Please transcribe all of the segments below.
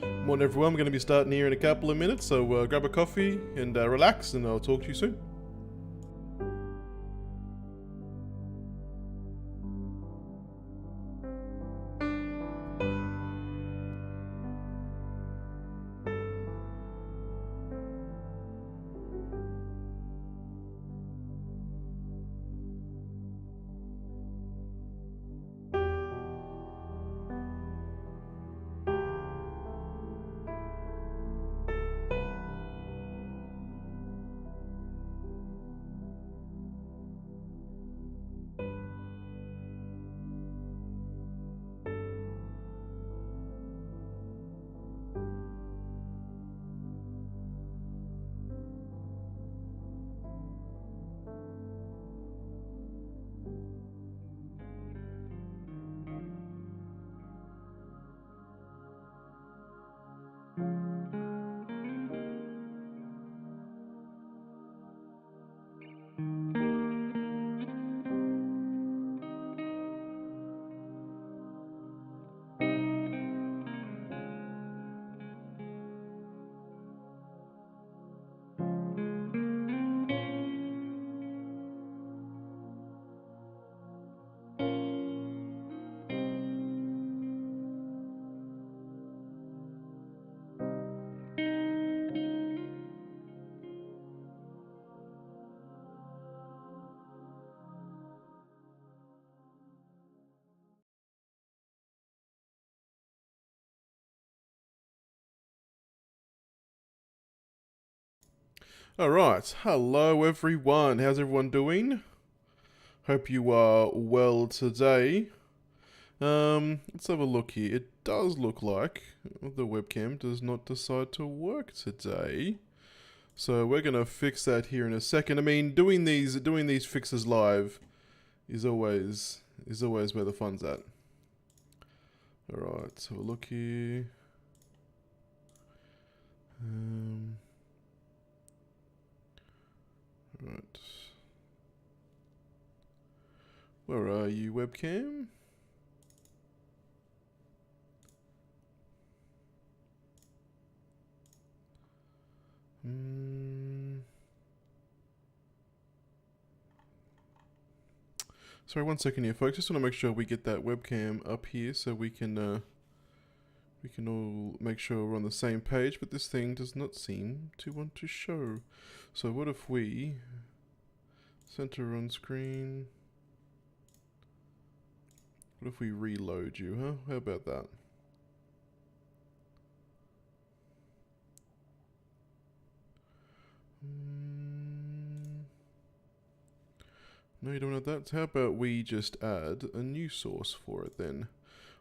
Morning everyone, I'm going to be starting here in a couple of minutes, so grab a coffee and relax, and I'll talk to you soon. Alright, hello everyone, how's everyone doing? Hope you are well today. Let's have a look here. It does look like the webcam does not decide to work today. So we're gonna fix that here in a second. I mean, doing these fixes live is always where the fun's at. Alright, so we'll look here. Right. Where are you, webcam? Sorry, 1 second here, folks. Just want to make sure we get that webcam up here so we can all make sure we're on the same page. But this thing does not seem to want to show. So what if we center on screen? What if we reload you, huh? How about that? No, you don't have that. So how about we just add a new source for it then,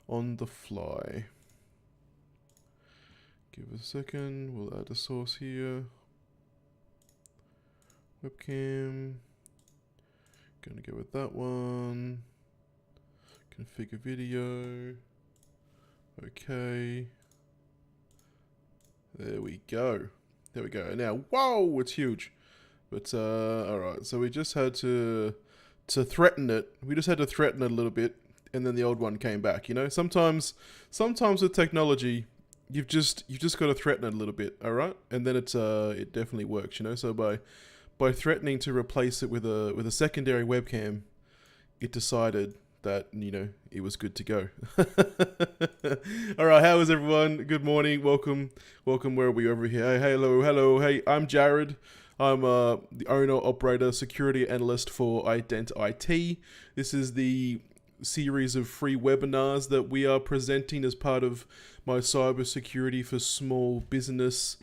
on the fly. Give it a second, we'll add a source here. Webcam. Gonna go with that one. Configure video. Okay. There we go. There we go. Now, whoa, it's huge. But, alright, so we just had to threaten it. We just had to threaten it a little bit, and then the old one came back, you know? Sometimes with technology, you've just got to threaten it a little bit, alright? And then it definitely works, you know? So by threatening to replace it with a secondary webcam, it decided that, you know, it was good to go. Alright, how is everyone? Good morning, welcome, where are we over here? Hey, hello, hey, I'm Jared. I'm the owner, operator, security analyst for Ident IT. This is the series of free webinars that we are presenting as part of my cybersecurity for small business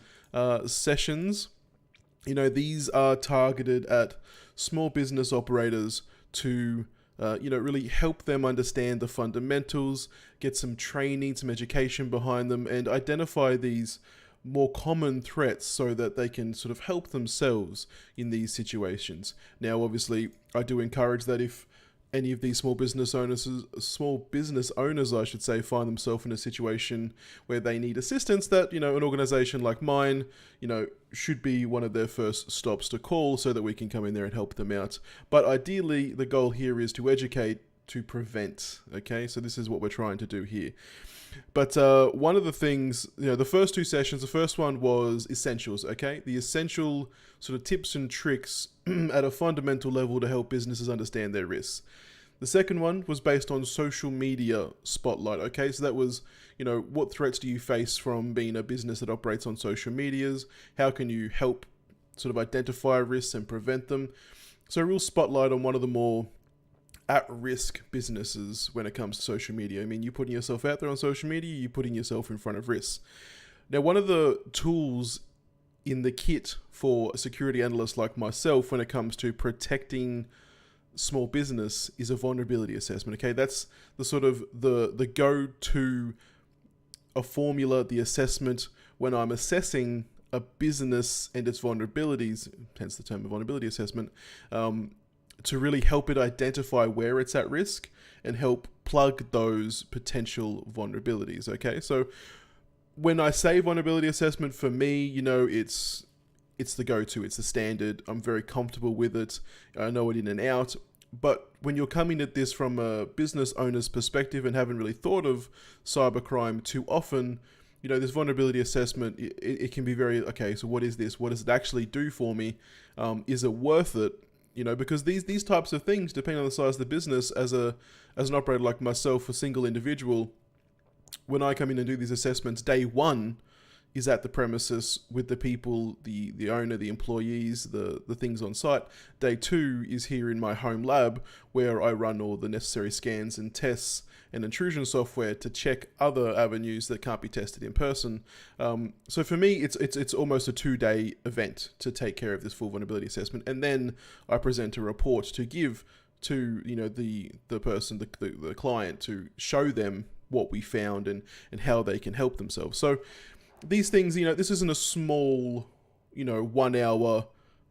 sessions. You know, these are targeted at small business operators to really help them understand the fundamentals, get some training, some education behind them, and identify these more common threats so that they can sort of help themselves in these situations. Now, obviously, I do encourage that if any of these small business owners, I should say, find themselves in a situation where they need assistance, that, you know, an organization like mine, you know, should be one of their first stops to call so that we can come in there and help them out. But ideally, the goal here is to educate to prevent. Okay, so this is what we're trying to do here. But one of the things, the first two sessions, the first one was essentials, okay? The essential sort of tips and tricks at a fundamental level to help businesses understand their risks. The second one was based on social media spotlight, okay? So that was, what threats do you face from being a business that operates on social medias? How can you help sort of identify risks and prevent them? So a real spotlight on one of the more at-risk businesses when it comes to social media. I mean, you're putting yourself out there on social media, you're putting yourself in front of risks. Now, one of the tools in the kit for a security analyst like myself when it comes to protecting small business is a vulnerability assessment. Okay, that's the sort of the go-to a formula, the assessment when I'm assessing a business and its vulnerabilities, hence the term of vulnerability assessment, to really help it identify where it's at risk and help plug those potential vulnerabilities. Okay, so when I say vulnerability assessment, for me, it's the go-to, it's the standard. I'm very comfortable with it. I know it in and out. But when you're coming at this from a business owner's perspective and haven't really thought of cybercrime too often, this vulnerability assessment, it can be very, okay, so what is this? What does it actually do for me? Is it worth it? Because these types of things, depending on the size of the business, as an operator like myself, a single individual, when I come in and do these assessments, day one is at the premises with the people, the owner, the employees, the things on site. Day two is here in my home lab where I run all the necessary scans and tests and intrusion software to check other avenues that can't be tested in person. So for me, it's almost a 2-day event to take care of this full vulnerability assessment, and then I present a report to give to the person, the client, to show them what we found and how they can help themselves. So these things, this isn't a small, 1 hour,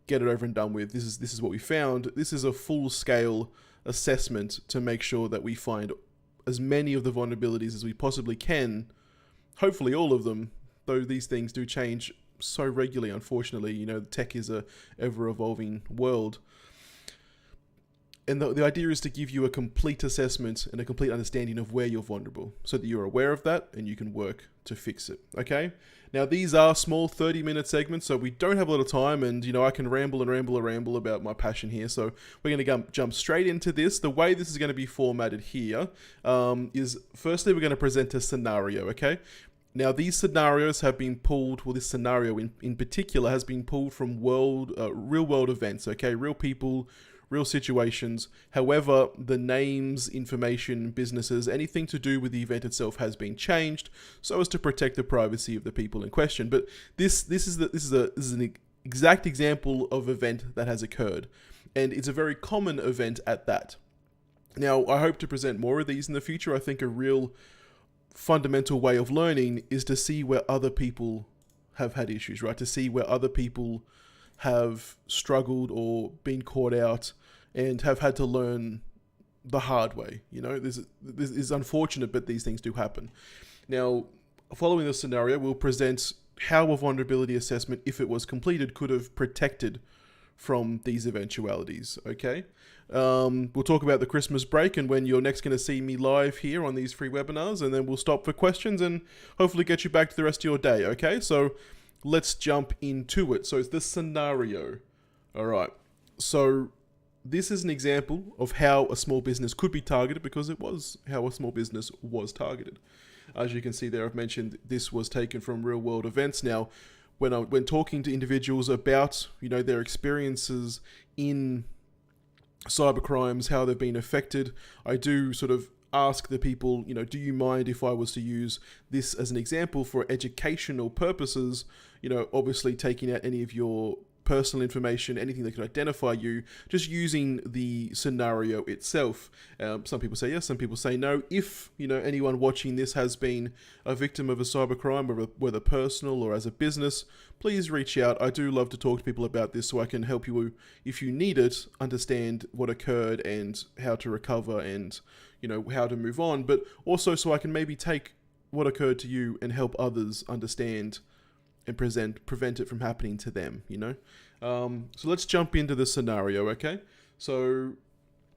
get it over and done with. This is what we found. This is a full scale assessment to make sure that we find as many of the vulnerabilities as we possibly can. Hopefully all of them, though these things do change so regularly, unfortunately. Tech is a ever evolving world. And the idea is to give you a complete assessment and a complete understanding of where you're vulnerable so that you're aware of that and you can work to fix it. Okay? Now, these are small 30-minute segments, so we don't have a lot of time, and, I can ramble about my passion here. So we're going to jump straight into this. The way this is going to be formatted here is, firstly, we're going to present a scenario, okay? Now, these scenarios have been pulled, this scenario in particular has been pulled from real-world events, okay? Real people, real situations. However, the names, information, businesses, anything to do with the event itself has been changed so as to protect the privacy of the people in question. But this is an exact example of event that has occurred, and it's a very common event at that. Now, I hope to present more of these in the future. I think a real fundamental way of learning is to see where other people have had issues, right? To see where other people have struggled or been caught out and have had to learn the hard way. This is unfortunate, but these things do happen. Now, following this scenario, we'll present how a vulnerability assessment, if it was completed, could have protected from these eventualities, okay? We'll talk about the Christmas break and when you're next going to see me live here on these free webinars, and then we'll stop for questions and hopefully get you back to the rest of your day, okay? So let's jump into it. So it's the scenario. All right. So this is an example of how a small business could be targeted, because it was how a small business was targeted. As you can see there, I've mentioned this was taken from real world events. Now, when talking to individuals about, their experiences in cybercrimes, how they've been affected, I do sort of ask the people, do you mind if I was to use this as an example for educational purposes? Obviously taking out any of your personal information, anything that could identify you, just using the scenario itself. Some people say yes, some people say no. If, anyone watching this has been a victim of a cybercrime, whether personal or as a business, please reach out. I do love to talk to people about this so I can help you, if you need it, understand what occurred and how to recover and, how to move on, but also so I can maybe take what occurred to you and help others understand and prevent it from happening to them, So let's jump into the scenario, okay? So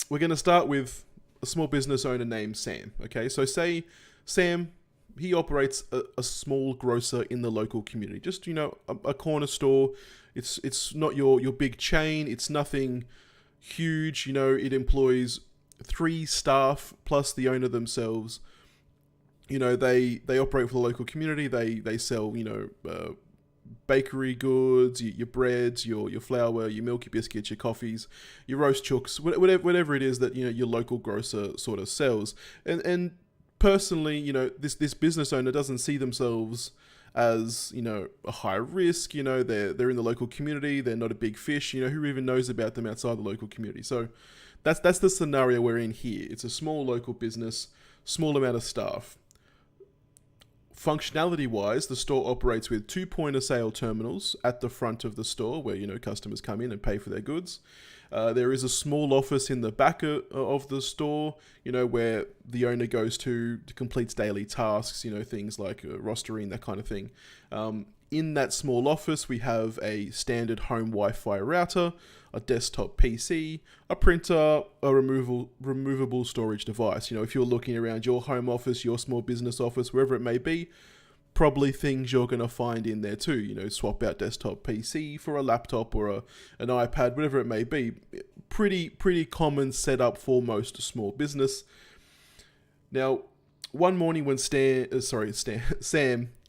we're going to start with a small business owner named Sam. Okay, so say Sam, he operates a small grocer in the local community. Just, a corner store. It's not your big chain. It's nothing huge. It employs 3 staff plus the owner themselves. They operate for the local community. They sell, bakery goods, your breads, your flour, your milk, your biscuits, your coffees, your roast chooks, whatever it is that your local grocer sort of sells. And personally, this business owner doesn't see themselves as a high risk. They're in the local community. They're not a big fish. Who even knows about them outside the local community? So that's the scenario we're in here. It's a small local business, small amount of staff. Functionality-wise, the store operates with 2 point-of-sale terminals at the front of the store where, customers come in and pay for their goods. There is a small office in the back of the store, where the owner goes to completes daily tasks, things like rostering, that kind of thing. In that small office, we have a standard home Wi-Fi router, a desktop PC, a printer, a removable storage device. If you're looking around your home office, your small business office, wherever it may be, probably things you're going to find in there too. Swap out desktop PC for a laptop or an iPad, whatever it may be. Pretty common setup for most small business. Now, one morning when Sam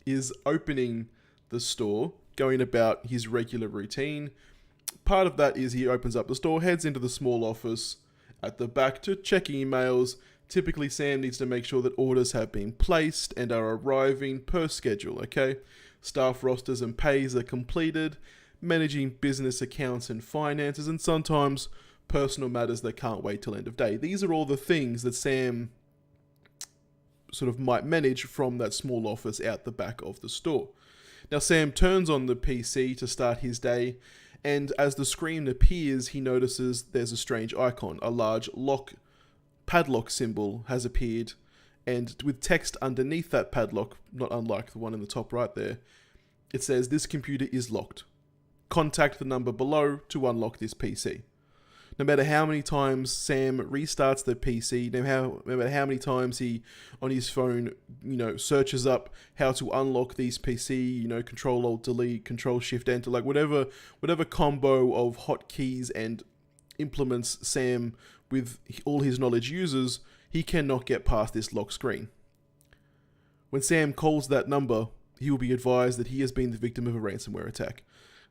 is opening the store, going about his regular routine. Part of that is he opens up the store, heads into the small office at the back to check emails. Typically, Sam needs to make sure that orders have been placed and are arriving per schedule, okay? Staff rosters and pays are completed, managing business accounts and finances, and sometimes personal matters that can't wait till end of day. These are all the things that Sam sort of might manage from that small office out the back of the store. Now, Sam turns on the PC to start his day, and as the screen appears, he notices there's a strange icon. A large padlock symbol has appeared, and with text underneath that padlock, not unlike the one in the top right there, it says, "This computer is locked. Contact the number below to unlock this PC." No matter how many times Sam restarts the PC, no matter how many times he, on his phone, searches up how to unlock these PC, Control-Alt-Delete, Control-Shift-Enter, like whatever combo of hotkeys and implements Sam with all his knowledge uses, he cannot get past this lock screen. When Sam calls that number, he will be advised that he has been the victim of a ransomware attack.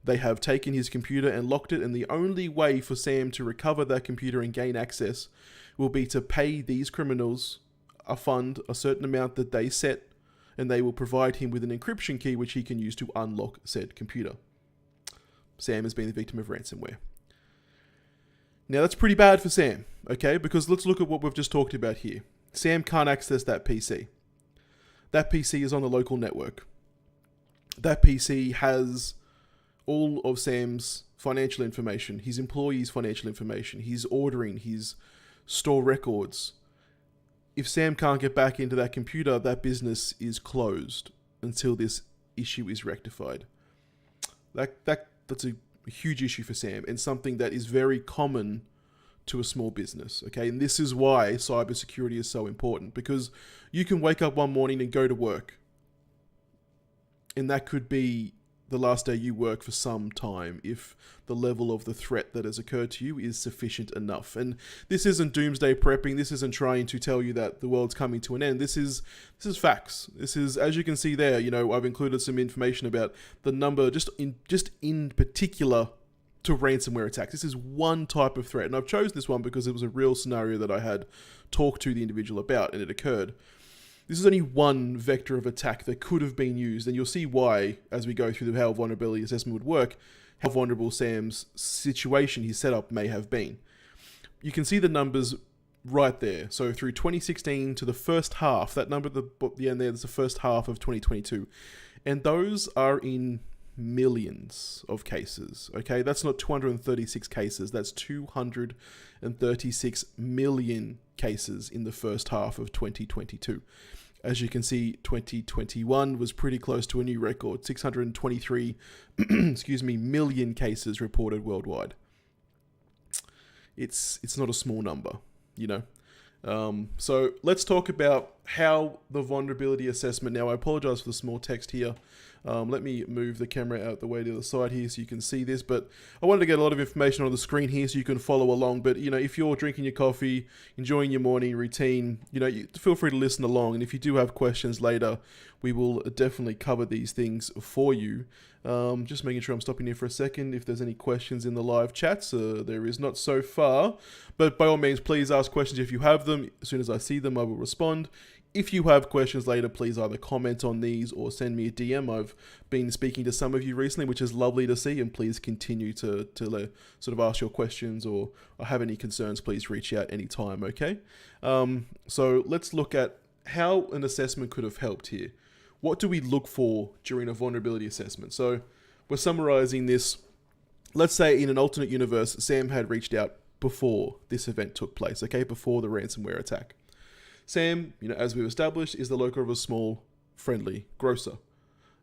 They have taken his computer and locked it, and the only way for Sam to recover that computer and gain access will be to pay these criminals a certain amount that they set, and they will provide him with an encryption key which he can use to unlock said computer. Sam has been the victim of ransomware. Now that's pretty bad for Sam, okay? Because let's look at what we've just talked about here. Sam can't access that PC. That PC is on the local network. That PC has all of Sam's financial information, his employees' financial information, his ordering, his store records. If Sam can't get back into that computer, that business is closed until this issue is rectified. That's a huge issue for Sam, and something that is very common to a small business, okay? And this is why cybersecurity is so important, because you can wake up one morning and go to work, and that could be the last day you work for some time if the level of the threat that has occurred to you is sufficient enough. And this isn't doomsday prepping. This isn't trying to tell you that the world's coming to an end. This is facts. This is, as you can see there, I've included some information about the number just in particular to ransomware attacks. This is one type of threat, and I've chosen this one because it was a real scenario that I had talked to the individual about, and it occurred. This is only one vector of attack that could have been used, and you'll see why as we go through how vulnerability assessment would work, how vulnerable Sam's situation, his setup, may have been. You can see the numbers right there. So through 2016 to the first half, that number at the end there is the first half of 2022. And those are in millions of cases, okay? That's not 236 cases, that's 236 million cases in the first half of 2022. As you can see, 2021 was pretty close to a new record, 623 million cases reported worldwide. It's not a small number, So let's talk about how the vulnerability assessment. Now, I apologize for the small text here. Let me move the camera out the way to the side here so you can see this. But I wanted to get a lot of information on the screen here so you can follow along. But, if you're drinking your coffee, enjoying your morning routine, you feel free to listen along. And if you do have questions later, we will definitely cover these things for you. Just making sure I'm stopping here for a second. If there's any questions in the live chats, there is not so far. But by all means, please ask questions if you have them. As soon as I see them, I will respond. If you have questions later, please either comment on these or send me a DM. I've been speaking to some of you recently, which is lovely to see, and please continue to sort of ask your questions or have any concerns, please reach out anytime, okay? So let's look at how an assessment could have helped here. What do we look for during a vulnerability assessment? So we're summarizing this. Let's say in an alternate universe, Sam had reached out before this event took place, okay? Before the ransomware attack. Sam, as we've established, is the local of a small, friendly grocer.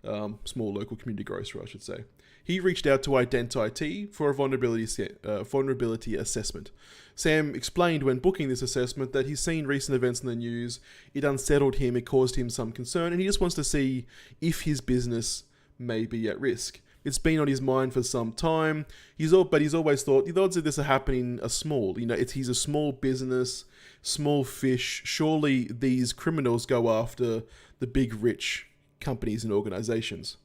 Small local community grocer, I should say. He reached out to Ident IT for a vulnerability assessment. Sam explained when booking this assessment that he's seen recent events in the news, it unsettled him, it caused him some concern, and he just wants to see if his business may be at risk. It's been on his mind for some time. But he's always thought the odds of this are happening are small. He's a small business, small fish. Surely these criminals go after the big rich companies and organizations.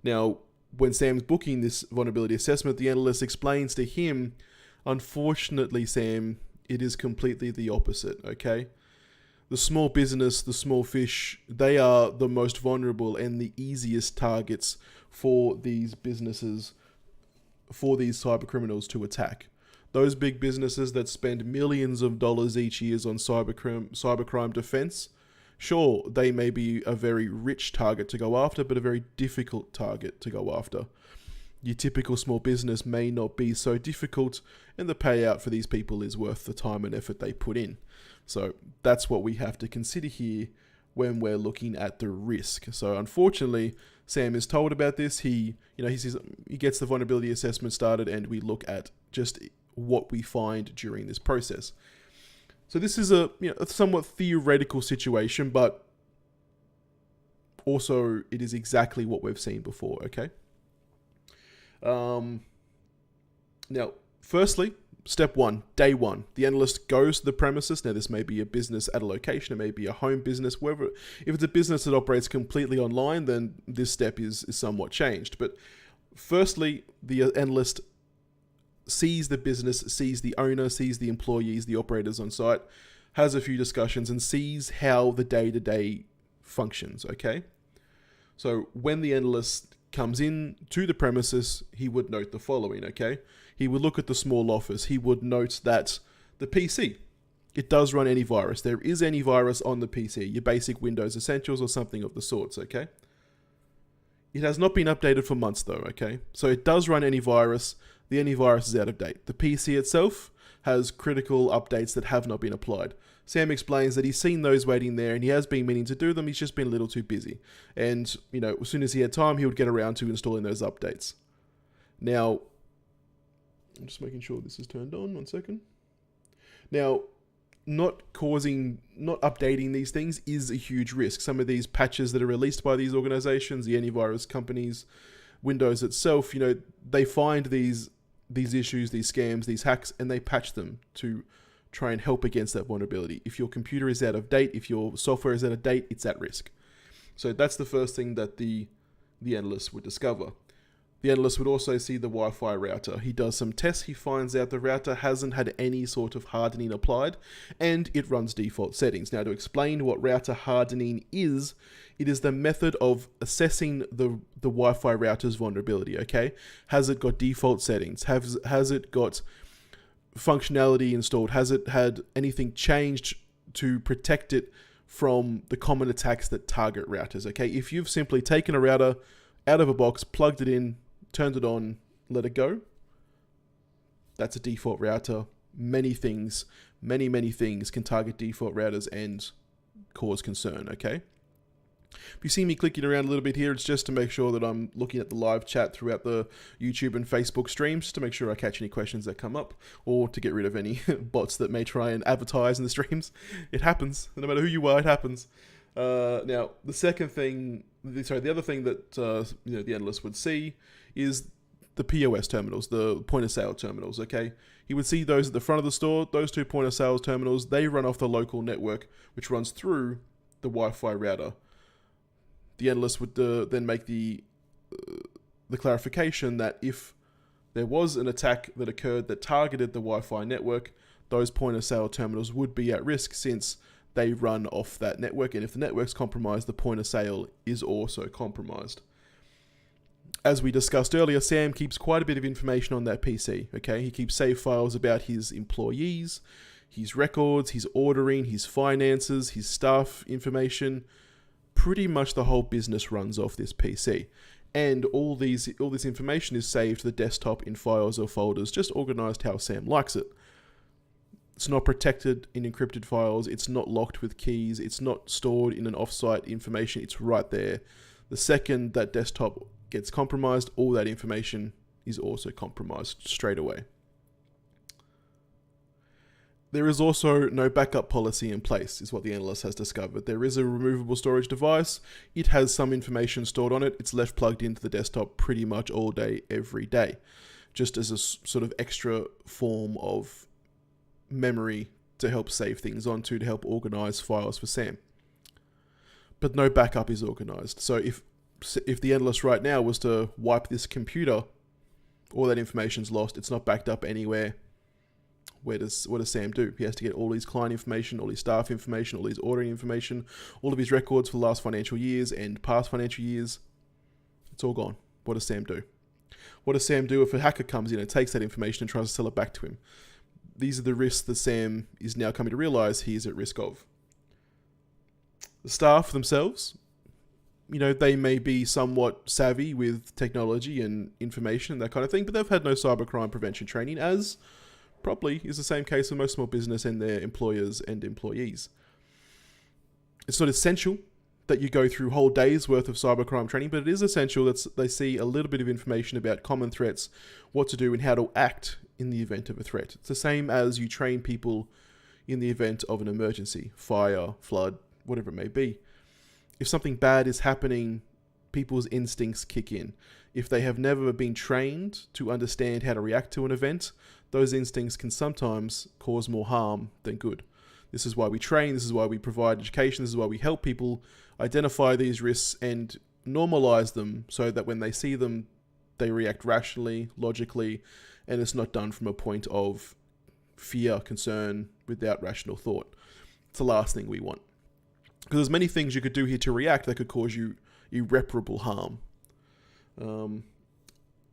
Now, when Sam's booking this vulnerability assessment, the analyst explains to him, unfortunately, Sam, it is completely the opposite, okay? The small business, the small fish, they are the most vulnerable and the easiest targets for these businesses, for these cyber criminals to attack. Those big businesses that spend millions of dollars each year on cybercrime defense, sure, they may be a very rich target to go after, but a very difficult target to go after. Your typical small business may not be so difficult, and the payout for these people is worth the time and effort they put in. So that's what we have to consider here when we're looking at the risk. So unfortunately, Sam is told about this. He gets the vulnerability assessment started, and we look at just what we find during this process. So this is a somewhat theoretical situation, but also it is exactly what we've seen before, okay? Now, firstly, step one, day one, the analyst goes to the premises. Now, this may be a business at a location, it may be a home business, wherever. If it's a business that operates completely online, then this step is somewhat changed. But firstly, the analyst sees the business, sees the owner, sees the employees, the operators on site, has a few discussions, and sees how the day-to-day functions, okay? So when the analyst comes in to the premises, he would note the following, okay? He would look at the small office. He would note that the PC, it does run antivirus. There is antivirus on the PC, your basic Windows Essentials or something of the sorts, okay? It has not been updated for months though, okay? So it does run antivirus. The antivirus is out of date. The PC itself has critical updates that have not been applied. Sam explains that he's seen those waiting there and he has been meaning to do them. He's just been a little too busy. And, as soon as he had time, he would get around to installing those updates. Now, I'm just making sure this is turned on. 1 second. Now, not updating these things is a huge risk. Some of these patches that are released by these organizations, the antivirus companies, Windows itself, they find these issues, these scams, these hacks, and they patch them to try and help against that vulnerability. If your computer is out of date, if your software is out of date, it's at risk. So that's the first thing that the analyst would discover. The analyst would also see the Wi-Fi router. He does some tests. He finds out the router hasn't had any sort of hardening applied, and it runs default settings. Now, to explain what router hardening is, it is the method of assessing the Wi-Fi router's vulnerability, okay? Has it got default settings? Has it got functionality installed? Has it had anything changed to protect it from the common attacks that target routers, okay? If you've simply taken a router out of a box, plugged it in, turned it on, let it go, that's a default router. Many things can target default routers and cause concern, okay? If you see me clicking around a little bit here, it's just to make sure that I'm looking at the live chat throughout the YouTube and Facebook streams, just to make sure I catch any questions that come up, or to get rid of any bots that may try and advertise in the streams. It happens. No matter who you are, it happens. Now, the other thing that the analyst would see is the POS terminals, the point of sale terminals, okay? He would see those at the front of the store. Those two point of sale terminals, they run off the local network, which runs through the Wi-Fi router. The analyst would then make the clarification that if there was an attack that occurred that targeted the Wi-Fi network, those point of sale terminals would be at risk since they run off that network, and if the network's compromised, the point of sale is also compromised. As we discussed earlier, Sam keeps quite a bit of information on that PC, okay? He keeps save files about his employees, his records, his ordering, his finances, his staff information. Pretty much the whole business runs off this PC. And all this information is saved to the desktop in files or folders, just organized how Sam likes it. It's not protected in encrypted files. It's not locked with keys. It's not stored in an offsite information. It's right there. The second that desktop gets compromised, all that information is also compromised straight away. There is also no backup policy in place, is what the analyst has discovered. There is a removable storage device. It has some information stored on it. It's left plugged into the desktop pretty much all day, every day, just as a sort of extra form of memory to help save things onto, to help organize files for Sam. But no backup is organized. So if the analyst right now was to wipe this computer, all that information's lost. It's not backed up anywhere. What does Sam do? He has to get all his client information, all his staff information, all his ordering information, all of his records for the last financial years and past financial years. It's all gone. What does Sam do? What does Sam do if a hacker comes in and takes that information and tries to sell it back to him? These are the risks that Sam is now coming to realize he is at risk of. The staff themselves, they may be somewhat savvy with technology and information and that kind of thing, but they've had no cybercrime prevention training, as probably is the same case with most small business and their employers and employees. It's not essential that you go through whole days worth of cybercrime training, but it is essential that they see a little bit of information about common threats, what to do and how to act in the event of a threat. It's the same as you train people in the event of an emergency, fire, flood, whatever it may be. If something bad is happening, people's instincts kick in. If they have never been trained to understand how to react to an event, those instincts can sometimes cause more harm than good. This is why we train, this is why we provide education, this is why we help people identify these risks and normalize them so that when they see them, they react rationally, logically, and it's not done from a point of fear, concern, without rational thought. It's the last thing we want. Because there's many things you could do here to react that could cause you irreparable harm.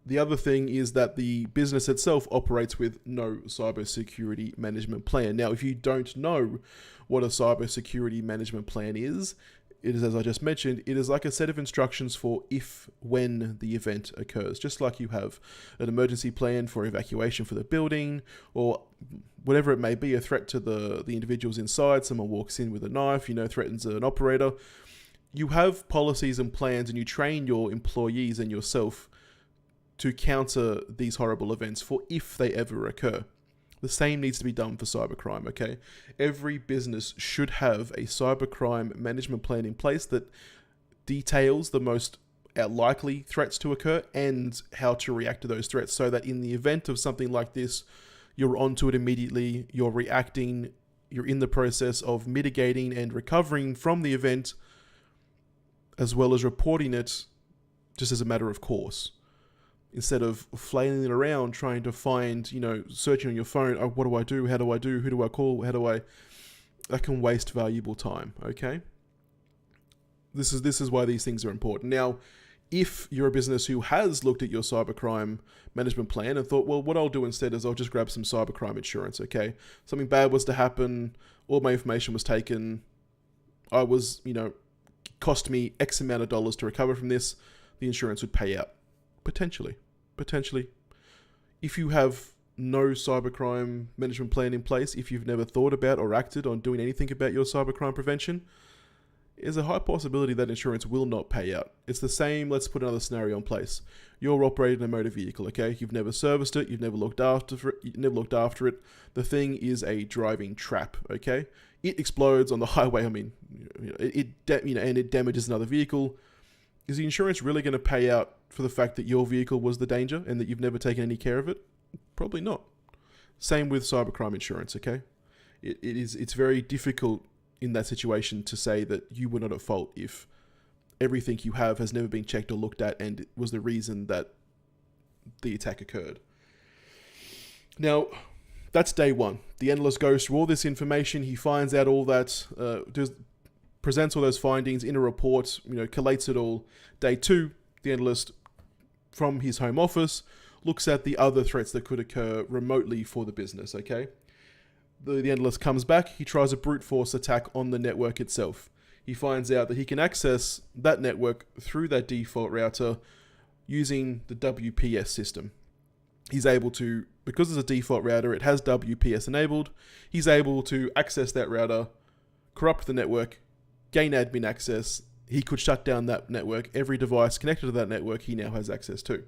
The other thing is that the business itself operates with no cybersecurity management plan. Now, if you don't know what a cybersecurity management plan is, it is, as I just mentioned, it is like a set of instructions for when the event occurs. Just like you have an emergency plan for evacuation for the building, or whatever it may be, a threat to the individuals inside. Someone walks in with a knife, threatens an operator. You have policies and plans, and you train your employees and yourself to counter these horrible events for if they ever occur. The same needs to be done for cybercrime, okay? Every business should have a cybercrime management plan in place that details the most likely threats to occur and how to react to those threats, so that in the event of something like this, you're onto it immediately, you're reacting, you're in the process of mitigating and recovering from the event, as well as reporting it just as a matter of course. Instead of flailing it around, trying to find, searching on your phone, oh, what do I do? How do I do? Who do I call? That can waste valuable time, okay? This is why these things are important. Now, if you're a business who has looked at your cybercrime management plan and thought, well, what I'll do instead is I'll just grab some cybercrime insurance, okay? Something bad was to happen, all my information was taken, I was, cost me X amount of dollars to recover from this, the insurance would pay out. Potentially. If you have no cybercrime management plan in place, if you've never thought about or acted on doing anything about your cybercrime prevention, there's a high possibility that insurance will not pay out. It's the same, let's put another scenario in place. You're operating a motor vehicle, okay? You've never serviced it, you've never looked after it. The thing is a driving trap, okay? It explodes on the highway. I mean, and it damages another vehicle. Is the insurance really going to pay out for the fact that your vehicle was the danger and that you've never taken any care of it? Probably not. Same with cybercrime insurance, okay? It's very difficult in that situation to say that you were not at fault if everything you have has never been checked or looked at and it was the reason that the attack occurred. Now, that's day one. The analyst goes through all this information. He finds out all that, presents all those findings in a report, collates it all. Day two, the analyst, from his home office, looks at the other threats that could occur remotely for the business, okay? The analyst comes back, he tries a brute force attack on the network itself. He finds out that he can access that network through that default router using the WPS system. He's able to, because it's a default router, it has WPS enabled, he's able to access that router, corrupt the network, gain admin access. He could shut down that network. Every device connected to that network he now has access to.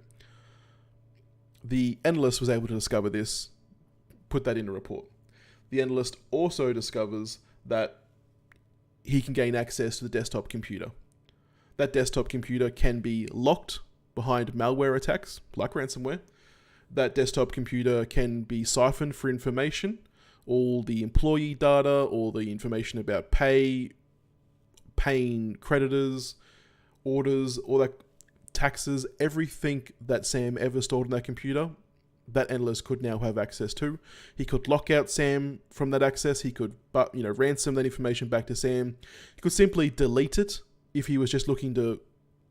The analyst was able to discover this, put that in a report. The analyst also discovers that he can gain access to the desktop computer. That desktop computer can be locked behind malware attacks, like ransomware. That desktop computer can be siphoned for information, all the employee data, all the information about paying creditors, orders, all that, taxes, everything that Sam ever stored on that computer, that analyst could now have access to. He could lock out Sam from that access. He could, ransom that information back to Sam. He could simply delete it if he was just looking to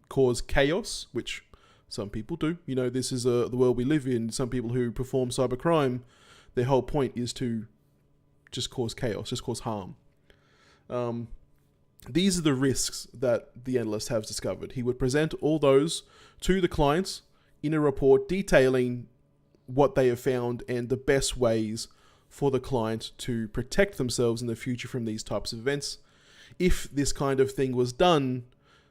cause chaos, which some people do. This is the world we live in. Some people who perform cybercrime, their whole point is to just cause chaos, just cause harm. These are the risks that the analyst has discovered. He would present all those to the clients in a report detailing what they have found and the best ways for the client to protect themselves in the future from these types of events. If this kind of thing was done,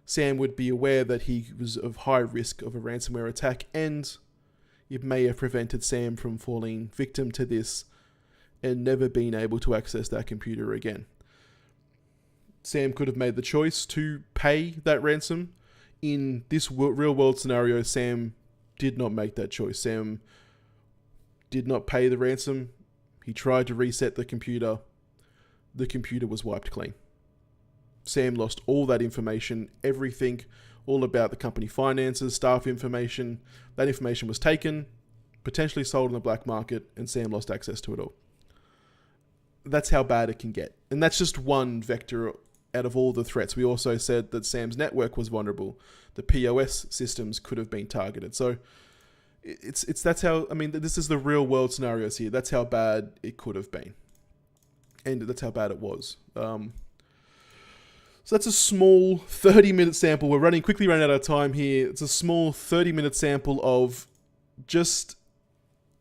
Sam would be aware that he was of high risk of a ransomware attack, and it may have prevented Sam from falling victim to this and never being able to access that computer again. Sam could have made the choice to pay that ransom. In this real world scenario, Sam did not make that choice. Sam did not pay the ransom. He tried to reset the computer. The computer was wiped clean. Sam lost all that information, everything, all about the company finances, staff information. That information was taken, potentially sold on the black market, and Sam lost access to it all. That's how bad it can get. And that's just one vector out of all the threats. We also said that Sam's network was vulnerable. The POS systems could have been targeted. So that's how, this is the real world scenarios here. That's how bad it could have been. And that's how bad it was. So that's a small 30-minute sample. We're quickly running out of time here. It's a small 30-minute sample of just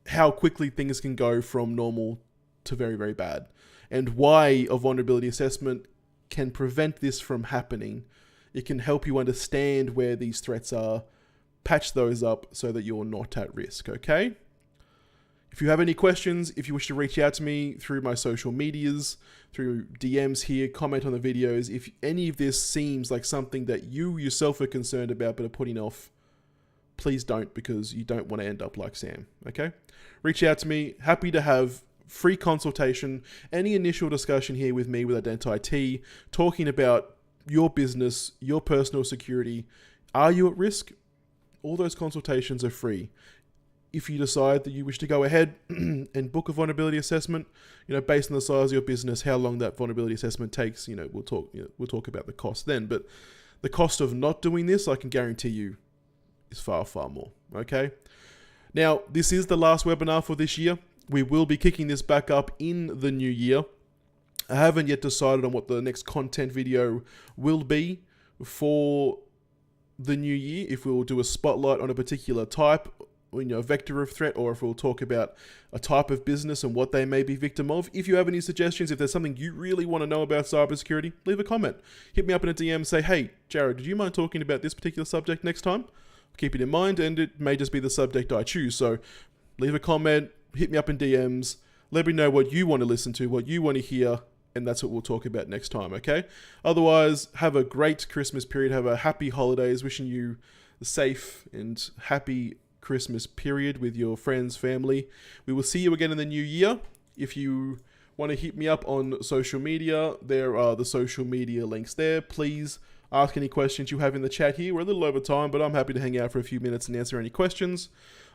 how quickly things can go from normal to very, very bad. And why a vulnerability assessment can prevent this from happening. It can help you understand where these threats are, patch those up so that you're not at risk, okay? If you have any questions, if you wish to reach out to me through my social medias, through DMs here, comment on the videos. If any of this seems like something that you yourself are concerned about but are putting off, please don't, because you don't want to end up like Sam, okay? Reach out to me. Happy to have free consultation, any initial discussion here with me with Ident IT, talking about your business, your personal security. Are you at risk? All those consultations are free. If you decide that you wish to go ahead and book a vulnerability assessment, based on the size of your business, how long that vulnerability assessment takes, we'll talk about the cost then. But the cost of not doing this, I can guarantee you, is far, far more. Okay. Now, this is the last webinar for this year. We will be kicking this back up in the new year. I haven't yet decided on what the next content video will be for the new year. If we will do a spotlight on a particular type a vector of threat, or if we'll talk about a type of business and what they may be victim of. If you have any suggestions, if there's something you really want to know about cybersecurity, leave a comment. Hit me up in a DM, say, hey, Jared, did you mind talking about this particular subject next time? Keep it in mind, and it may just be the subject I choose. So leave a comment, hit me up in DMs, let me know what you want to listen to, what you want to hear, and that's what we'll talk about next time, okay? Otherwise, have a great Christmas period. Have a happy holidays. Wishing you a safe and happy Christmas period with your friends, family. We will see you again in the new year. If you want to hit me up on social media, there are the social media links there. Please ask any questions you have in the chat here. We're a little over time, but I'm happy to hang out for a few minutes and answer any questions.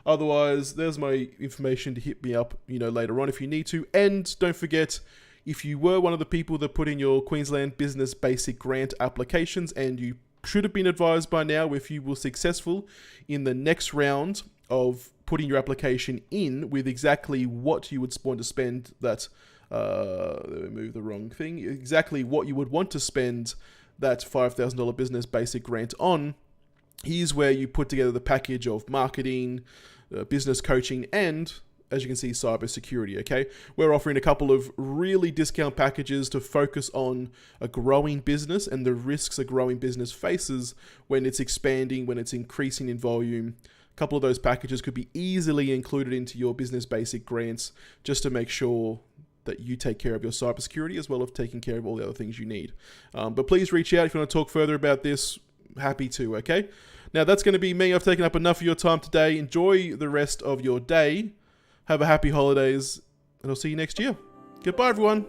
Otherwise, there's my information to hit me up, later on if you need to. And don't forget, if you were one of the people that put in your Queensland Business Basic Grant applications, and you should have been advised by now if you were successful in the next round of putting your application in with exactly what you would want to spend that, move the wrong thing, exactly what you would want to spend that $5,000 Business Basic Grant on. Here's where you put together the package of marketing, business coaching, and, as you can see, cybersecurity, okay? We're offering a couple of really discount packages to focus on a growing business and the risks a growing business faces when it's expanding, when it's increasing in volume. A couple of those packages could be easily included into your Business Basic Grants just to make sure that you take care of your cybersecurity as well as taking care of all the other things you need. But please reach out if you want to talk further about this. Happy to, okay? Now, that's going to be me. I've taken up enough of your time today. Enjoy the rest of your day. Have a happy holidays, and I'll see you next year. Goodbye, everyone.